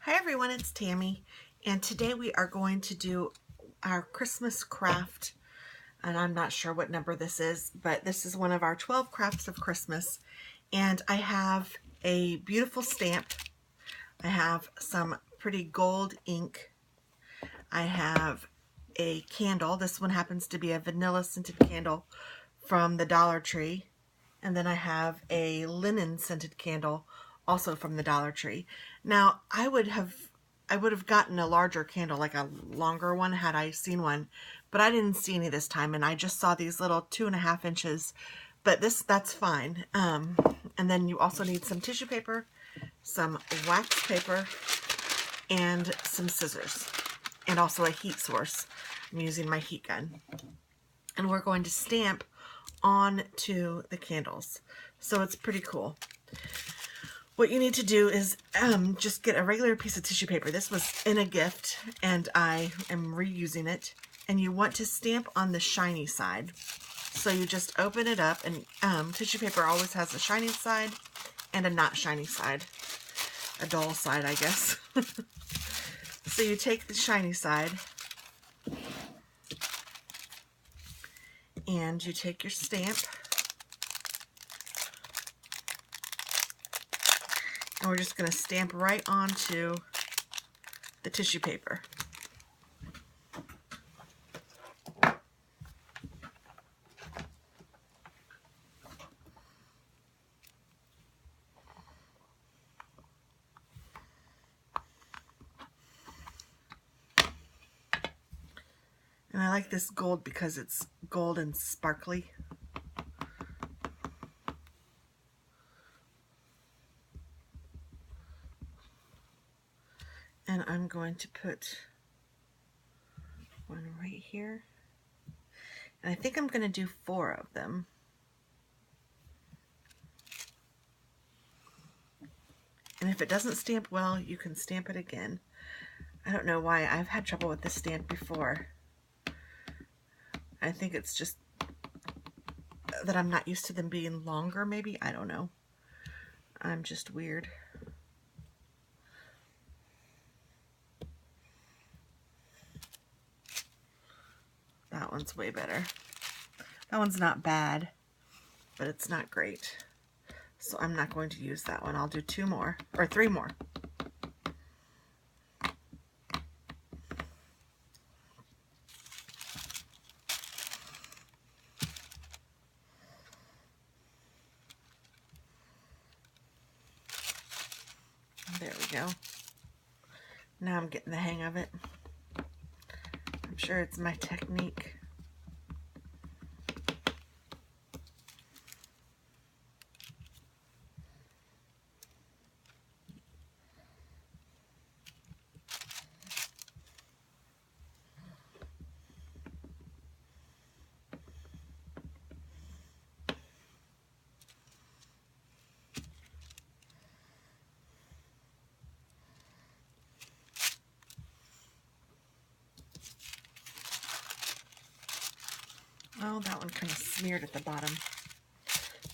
Hi everyone, it's Tammy, and today we are going to do our Christmas craft, and I'm not sure what number this is, but this is one of our 12 crafts of Christmas, and I have a beautiful stamp. I have some pretty gold ink. I have a candle. This one happens to be a vanilla scented candle from the Dollar Tree, and then I have a linen scented candle also from the Dollar Tree. Now I would have gotten a larger candle, like a longer one, had I seen one, but I didn't see any this time, and I just saw these little 2.5 inches, but that's fine. And then you also need some tissue paper, some wax paper, and some scissors, and also a heat source. I'm using my heat gun, and we're going to stamp onto the candles, so it's pretty cool. What you need to do is just get a regular piece of tissue paper. This was in a gift and I am reusing it, and you want to stamp on the shiny side. So you just open it up, and tissue paper always has a shiny side and a not shiny side, a dull side, I guess. So you take the shiny side and you take your stamp, and we're just going to stamp right onto the tissue paper. And I like this gold because it's gold and sparkly. And I'm going to put one right here. And I think I'm going to do 4 of them. And if it doesn't stamp well, you can stamp it again. I don't know why. I've had trouble with this stamp before. I think it's just that I'm not used to them being longer, maybe. I don't know. I'm just weird. That one's way better. That one's not bad, but it's not great. So I'm not going to use that one. I'll do 2 more, or 3 more. There we go. Now I'm getting the hang of it. I'm sure it's my technique. Oh, that one kind of smeared at the bottom.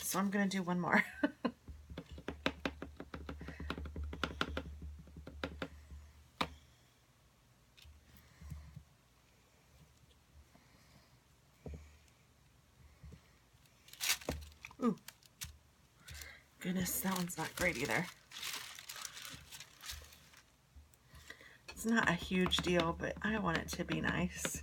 So I'm going to do 1 more. Ooh. Goodness, that one's not great either. It's not a huge deal, but I want it to be nice.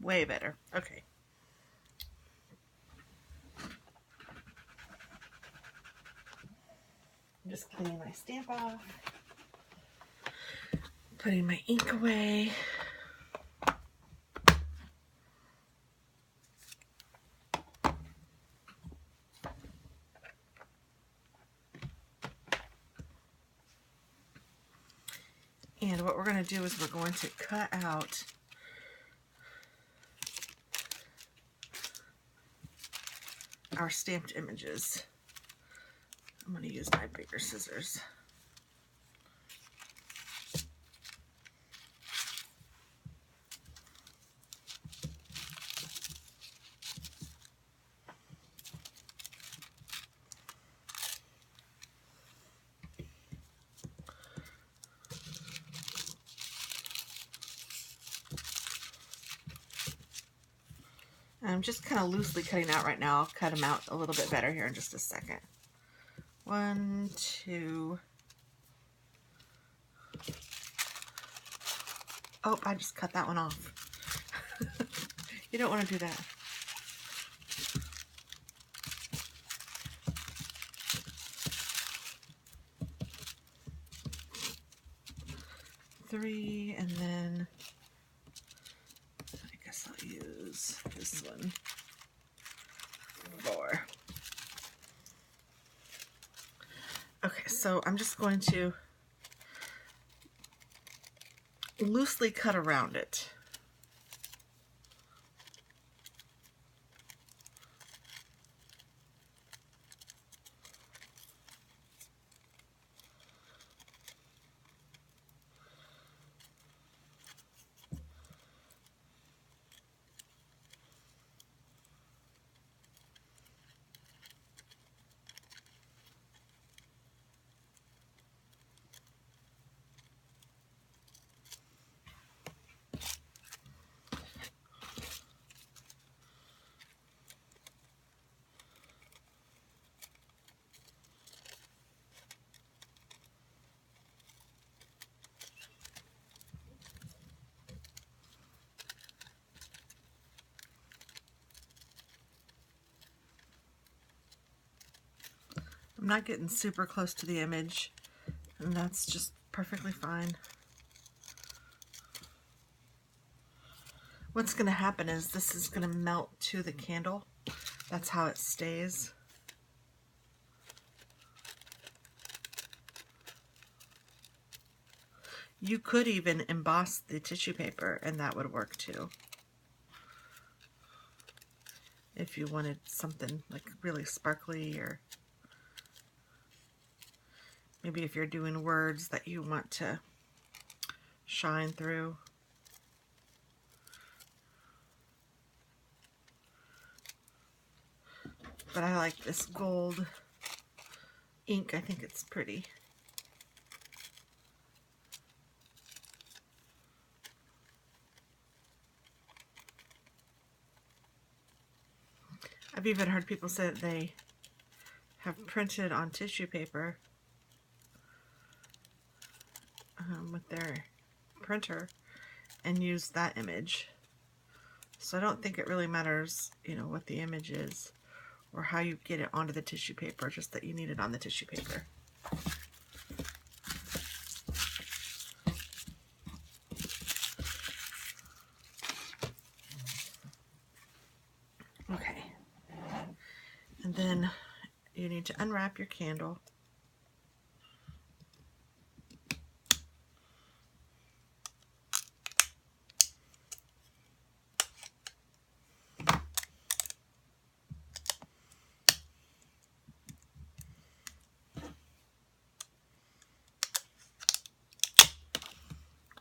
Way better. Okay. I'm just cleaning my stamp off, putting my ink away. And what we're going to do is we're going to cut out our stamped images. I'm going to use my bigger scissors. I'm just kind of loosely cutting out right now. I'll cut them out a little bit better here in just a second. 1, 2. Oh, I just cut that one off. You don't want to do that. 3, and then I guess I'll use this one. 4. Okay, so I'm just going to loosely cut around it. I'm not getting super close to the image, and that's just perfectly fine. What's going to happen is this is going to melt to the candle. That's how it stays. You could even emboss the tissue paper, and that would work too. If you wanted something like really sparkly, or maybe if you're doing words that you want to shine through. But I like this gold ink. I think it's pretty. I've even heard people say that they have printed on tissue paper with their printer and used that image. So I don't think it really matters, you know, what the image is or how you get it onto the tissue paper, just that you need it on the tissue paper. Okay. And then you need to unwrap your candle.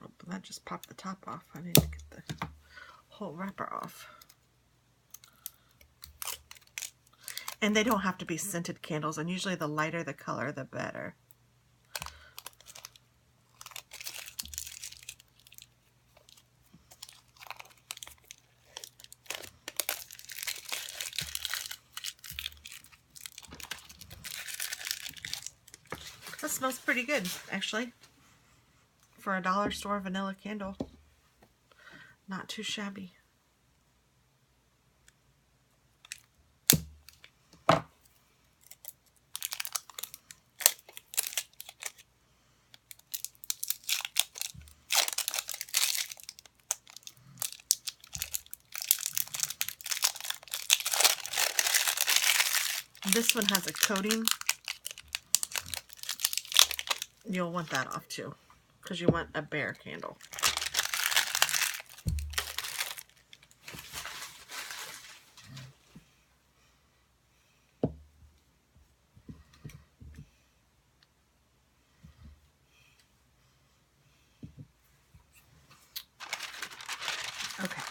Oh, that just popped the top off. I need to get the whole wrapper off. And they don't have to be scented candles, and usually the lighter the color, the better. That smells pretty good, actually. For a dollar store vanilla candle. Not too shabby. This one has a coating. You'll want that off too, because you want a bare candle. Okay.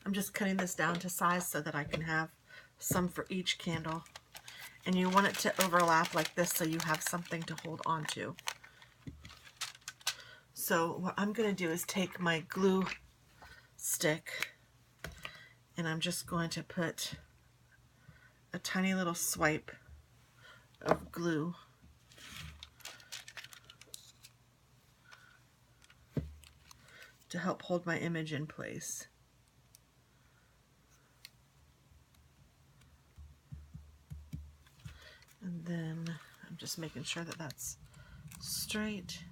I'm just cutting this down to size so that I can have some for each candle. And you want it to overlap like this so you have something to hold on to. So what I'm going to do is take my glue stick and I'm just going to put a tiny little swipe of glue to help hold my image in place. And then I'm just making sure that that's straight.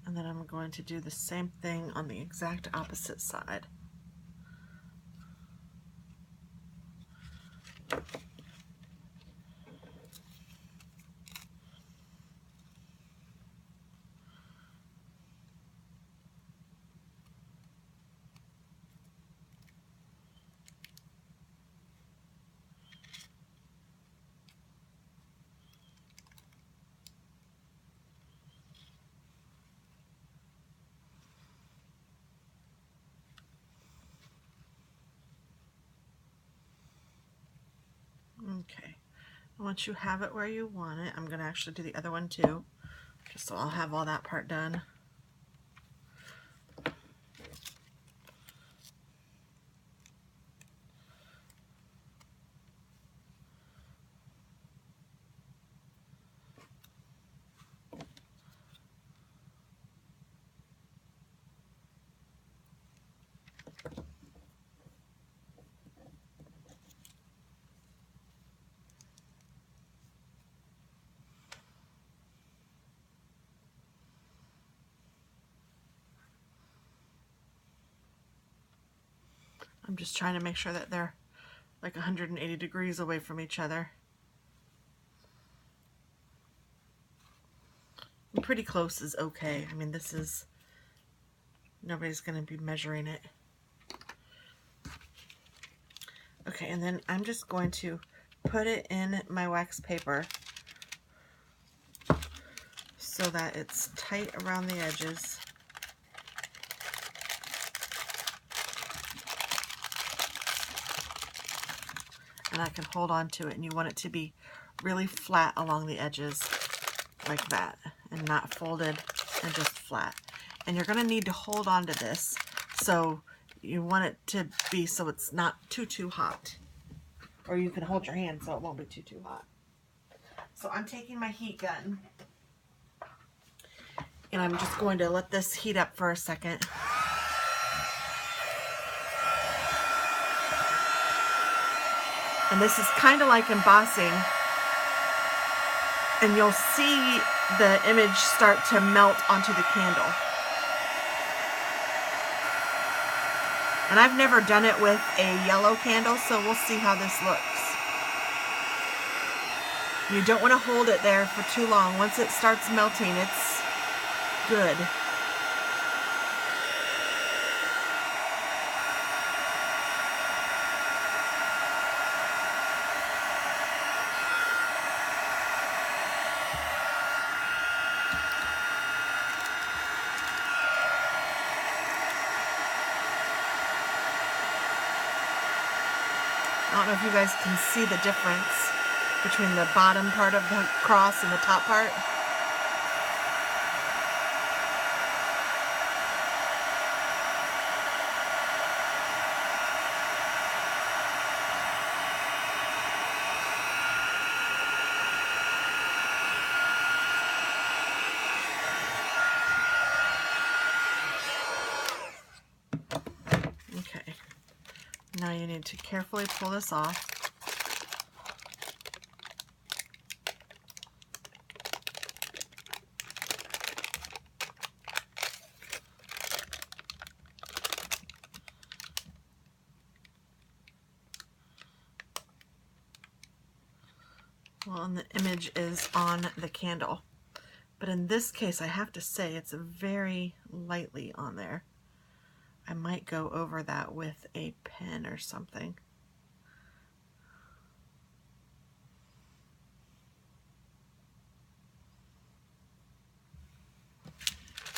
And then I'm going to do the same thing on the exact opposite side. Okay, once you have it where you want it, I'm going to actually do the other one too, just so I'll have all that part done. I'm just trying to make sure that they're like 180 degrees away from each other. And pretty close is okay. I mean, this is, nobody's going to be measuring it. Okay, and then I'm just going to put it in my wax paper so that it's tight around the edges. And I can hold on to it, and you want it to be really flat along the edges like that and not folded and just flat. And you're going to need to hold on to this, so you want it to be so it's not too hot, or you can hold your hand so it won't be too hot. So I'm taking my heat gun and I'm just going to let this heat up for a second. And this is kind of like embossing, and you'll see the image start to melt onto the candle. And I've never done it with a yellow candle, so we'll see how this looks. You don't want to hold it there for too long. Once it starts melting, it's good. I don't know if you guys can see the difference between the bottom part of the cross and the top part. Okay, now you need to carefully pull this off. Well, and the image is on the candle. But in this case, I have to say it's very lightly on there. I might go over that with a pen or something.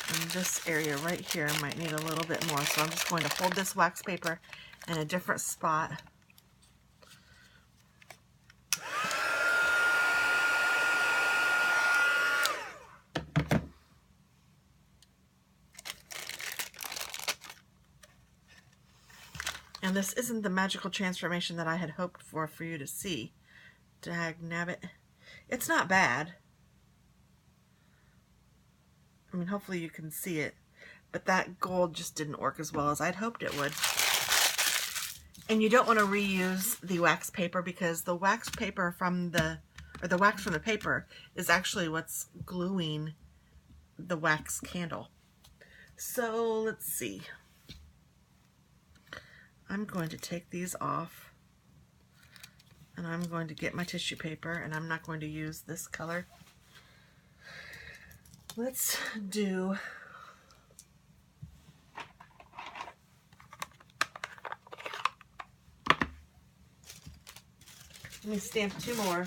And this area right here might need a little bit more, so I'm just going to hold this wax paper in a different spot. And this isn't the magical transformation that I had hoped for you to see. Dag nabbit. It's not bad. I mean, hopefully you can see it. But that gold just didn't work as well as I'd hoped it would. And you don't want to reuse the wax paper because the wax paper from the wax from the paper is actually what's gluing the wax candle. So let's see. I'm going to take these off and I'm going to get my tissue paper, and I'm not going to use this color. Let's do let me stamp 2 more.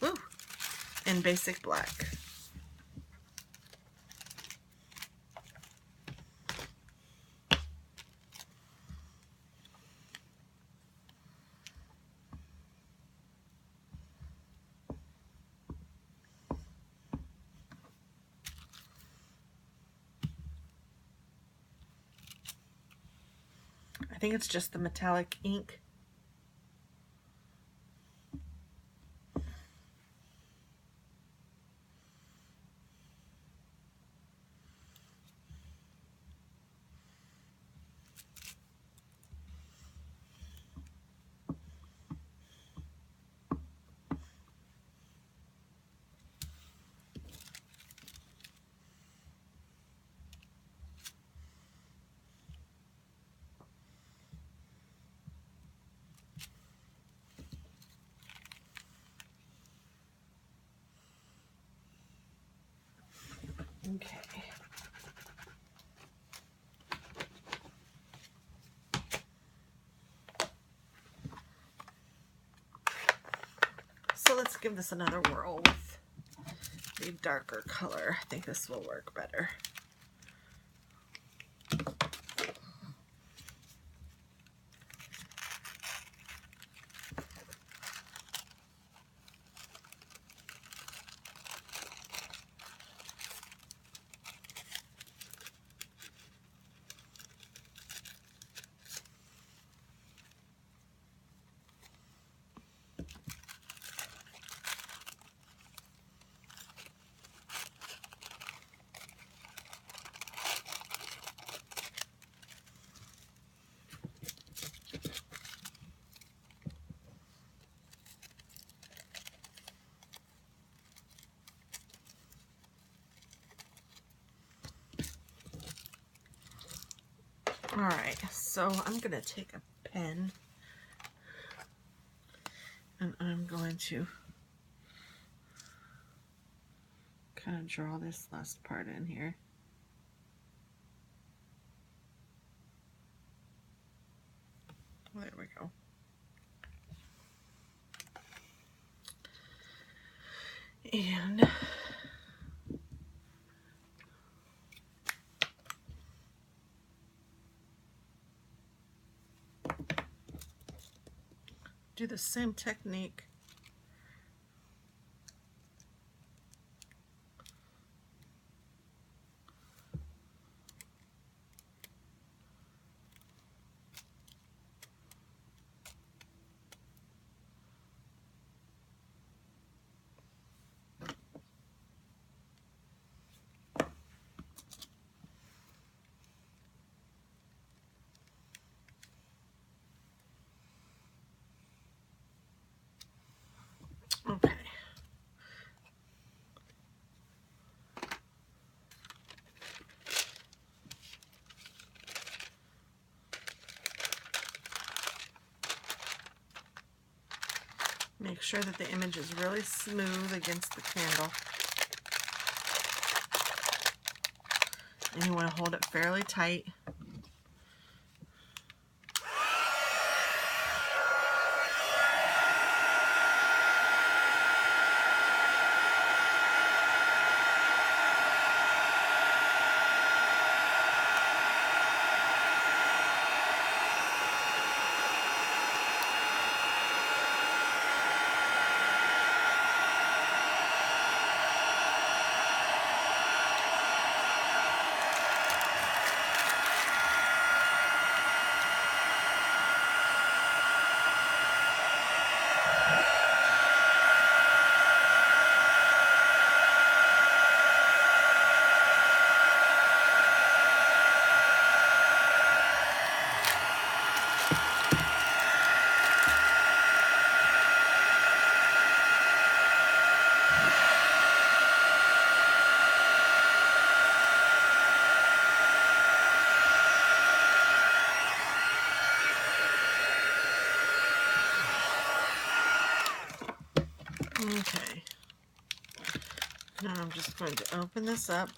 Woo! In basic black. I think it's just the metallic ink. Okay. So let's give this another whirl with the darker color. I think this will work better. Alright, so I'm going to take a pen and I'm going to kind of draw this last part in here. There we go. And do the same technique. Okay. Make sure that the image is really smooth against the candle. And you want to hold it fairly tight. Now I'm just going to open this up.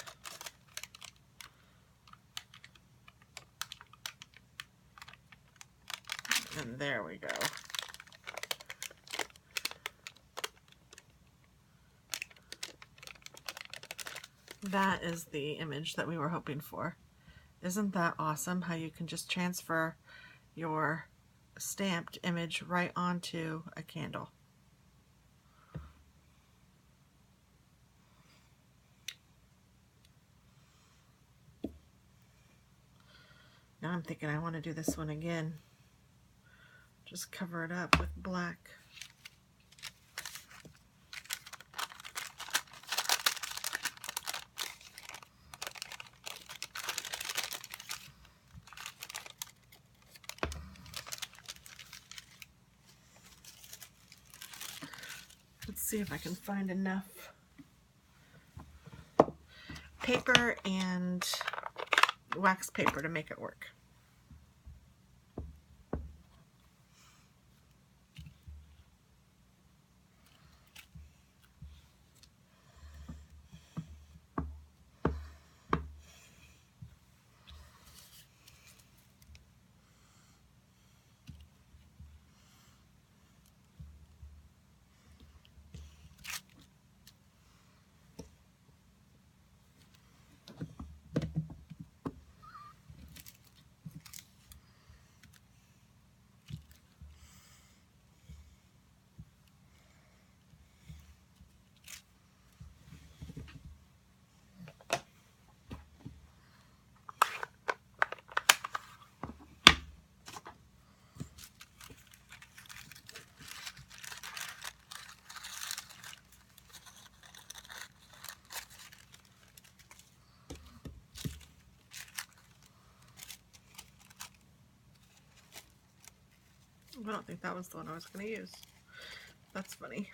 And there we go. That is the image that we were hoping for. Isn't that awesome how you can just transfer your stamped image right onto a candle? Now I'm thinking I want to do this one again. Just cover it up with black. Let's see if I can find enough paper and wax paper to make it work. I don't think that was the one I was going to use. That's funny.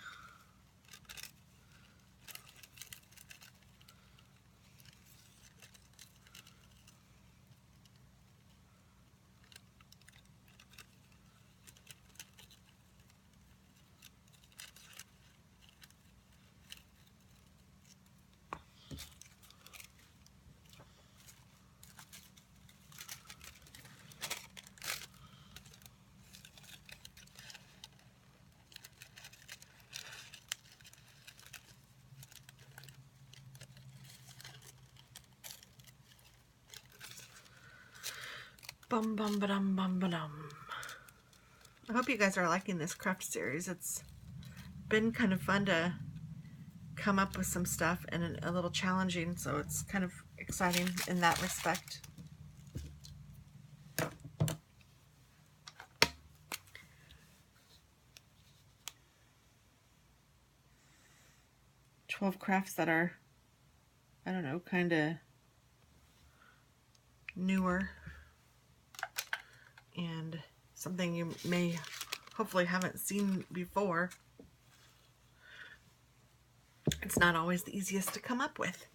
Bum bum ba-dum bum ba-dum. I hope you guys are liking this craft series. It's been kind of fun to come up with some stuff and a little challenging, so it's kind of exciting in that respect. "12 crafts that are, I don't know, kind of newer and something you may hopefully haven't seen before. It's not always the easiest to come up with.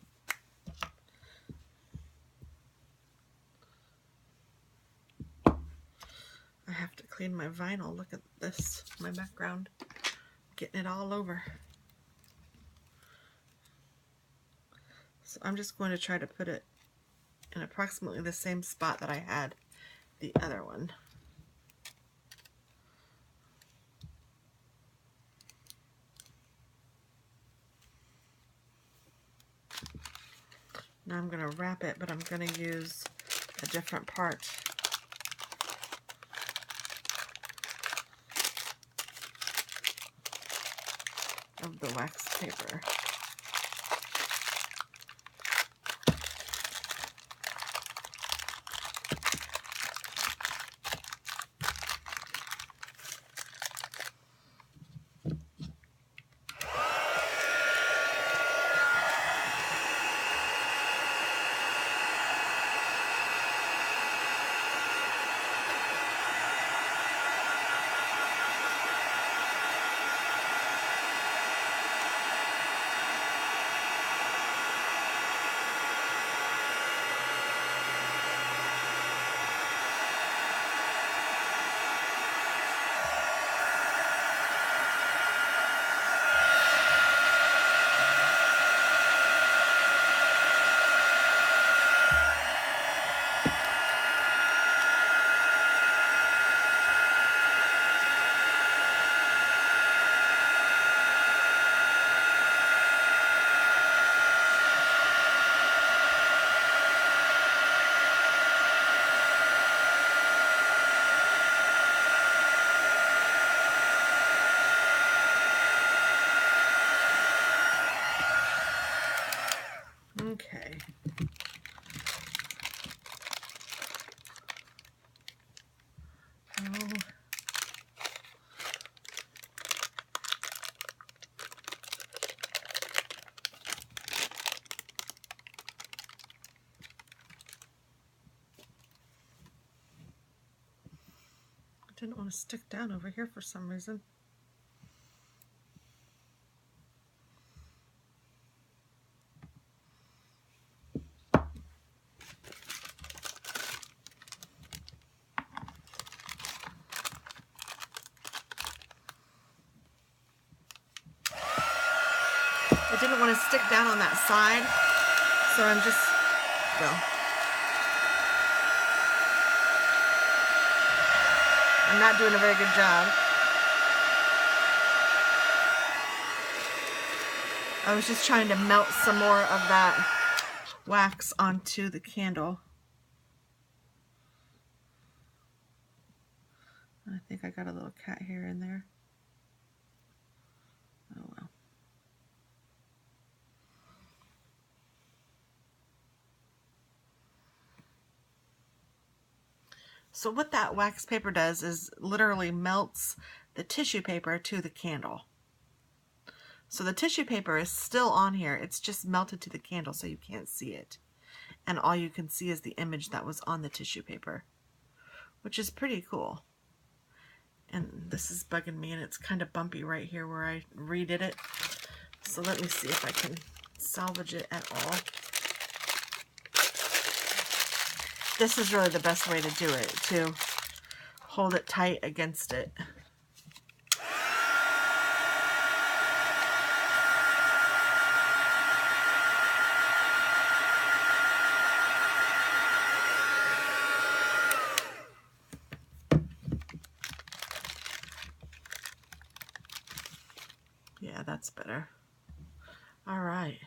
I have to clean my vinyl. Look at this, my background, getting it all over. So I'm just going to try to put it in approximately the same spot that I had the other one. Now I'm going to wrap it, but I'm going to use a different part of the wax paper. Okay. Oh. I didn't want to stick down over here for some reason. I didn't want to stick down on that side, so I'm just, well, I'm not doing a very good job. I was just trying to melt some more of that wax onto the candle. I think I got a little cat hair in there. Oh well. So what that wax paper does is literally melts the tissue paper to the candle. So the tissue paper is still on here. It's just melted to the candle so you can't see it. And all you can see is the image that was on the tissue paper, which is pretty cool. And this is bugging me, and it's kind of bumpy right here where I redid it. So let me see if I can salvage it at all. This is really the best way to do it, to hold it tight against it. Yeah, that's better. All right,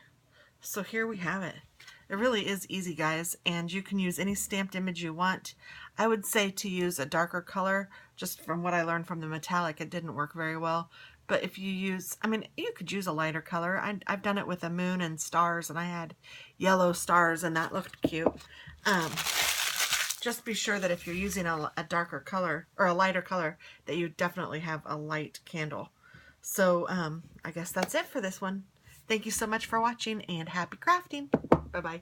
so here we have it. It really is easy, guys, and you can use any stamped image you want. I would say to use a darker color. Just from what I learned from the metallic, it didn't work very well. But if you use, I mean, you could use a lighter color. I've done it with a moon and stars, and I had yellow stars, and that looked cute. Just be sure that if you're using a darker color, or a lighter color, that you definitely have a light candle. So I guess that's it for this one. Thank you so much for watching, and happy crafting. Bye-bye.